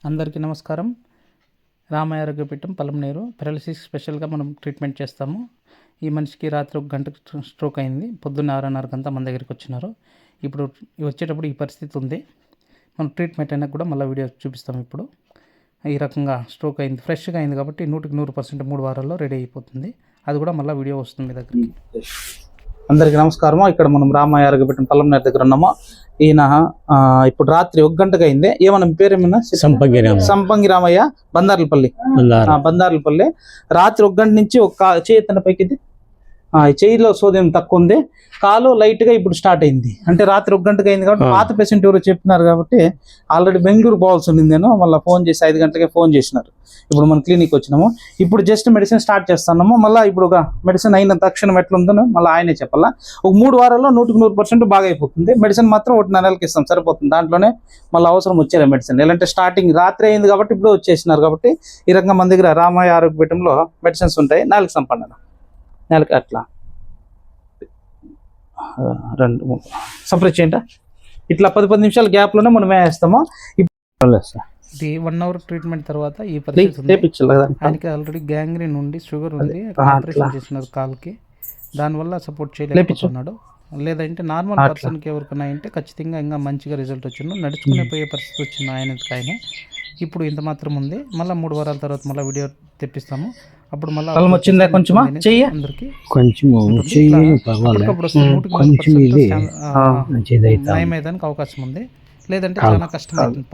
అందరికీ నమస్కారం. రామయ్య ఆరోగ్య పీఠం పలమనేరు పెరాలిసిస్ స్పెషల్గా మనం ట్రీట్మెంట్ చేస్తాము. ఈ మనిషికి రాత్రి 1 గంటకు స్ట్రోక్ అయింది. పొద్దున్న 6:30 మన దగ్గరికి వచ్చినారు. ఇప్పుడు వచ్చేటప్పుడు ఈ పరిస్థితి ఉంది. మనం ట్రీట్మెంట్ అయినా కూడా మళ్ళీ వీడియో చూపిస్తాము. ఇప్పుడు ఈ రకంగా స్ట్రోక్ అయింది, ఫ్రెష్గా అయింది కాబట్టి 100% 3 వారాల్లో రెడీ అయిపోతుంది. అది కూడా మళ్ళీ వీడియో వస్తుంది మీ దగ్గరికి. అందరికీ నమస్కారము. ఇక్కడ మనం రామయ్య ఆరోగ్య పీఠం పలమనేరు దగ్గర ఉన్నాము. ఈయన ఇప్పుడు రాత్రి 1 గంటకు అయింది. ఏమన్నా పేరేమన్నా? సంపంగి రామయ్య, బందార్లపల్లి. రాత్రి 1 గంట నుంచి ఒక చేతన పైకి చేయిలో సోదయం తక్కువ ఉంది, కాలు లైట్గా ఇప్పుడు స్టార్ట్ అయింది. అంటే రాత్రి 1 గంటకు అయింది కాబట్టి పాత పేషెంట్ ఎవరో చెప్పినారు కాబట్టి ఆల్రెడీ బెంగళూరు పోవాల్సి ఉంది. నేను మళ్ళీ ఫోన్ చేసి 5 గంటలకే ఫోన్ చేసినారు. ఇప్పుడు మన క్లినిక్ వచ్చినాము. ఇప్పుడు జస్ట్ మెడిసిన్ స్టార్ట్ చేస్తున్నాము. మళ్ళీ ఇప్పుడు ఒక మెడిసిన్ అయిన తక్షణం ఎట్లుందో మళ్ళీ ఆయనే చెప్పాలా. ఒక 3 వారాల్లో 100% బాగా అయిపోతుంది. మెడిసిన్ మాత్రం 1 నెలకి ఇస్తాం, సరిపోతుంది. దాంట్లోనే మళ్ళీ అవసరం వచ్చేది మెడిసిన్. ఎలాంటి స్టార్టింగ్ రాత్రి అయింది కాబట్టి ఇప్పుడు వచ్చేసినారు కాబట్టి ఈ రకంగా మన దగ్గర రామయ్య ఆరోగ్య పీఠంలో మెడిసిన్స్ ఉంటాయి. నెలకి సంపన్న నెలకి అట్లా 2-3 సపరేట్ చేయండి. ఇట్లా 10 నిమిషాల గ్యాప్లోనే మనం వేస్తాము. ఇది 1 అవర్ ట్రీట్మెంట్ తర్వాత ఈ పరిస్థితి. ఆయనకి ఆల్రెడీ గ్యాంగ్రీన్ ఉండి షుగర్ ఉంది, ఆపరేషన్ చేసినారు కాలుకి. దానివల్ల సపోర్ట్ చేయలేకపోతున్నాడు. లేదంటే నార్మల్ పర్సన్కి ఎవరికైనా అంటే ఖచ్చితంగా ఇంకా మంచిగా రిజల్ట్ వచ్చిండు. నడుచుకునే పోయే పరిస్థితి వచ్చింది ఆయన. ఇప్పుడు ఇంత మాత్రం ఉంది. మళ్ళీ 3 వారాల తర్వాత మళ్ళీ వీడియో తెప్పిస్తాము. అప్పుడు మళ్ళీ వచ్చిందా కొంచెం అందరికి నయమయ్యేదానికి అవకాశం ఉంది. లేదంటే చాలా కష్టమవుతుంది.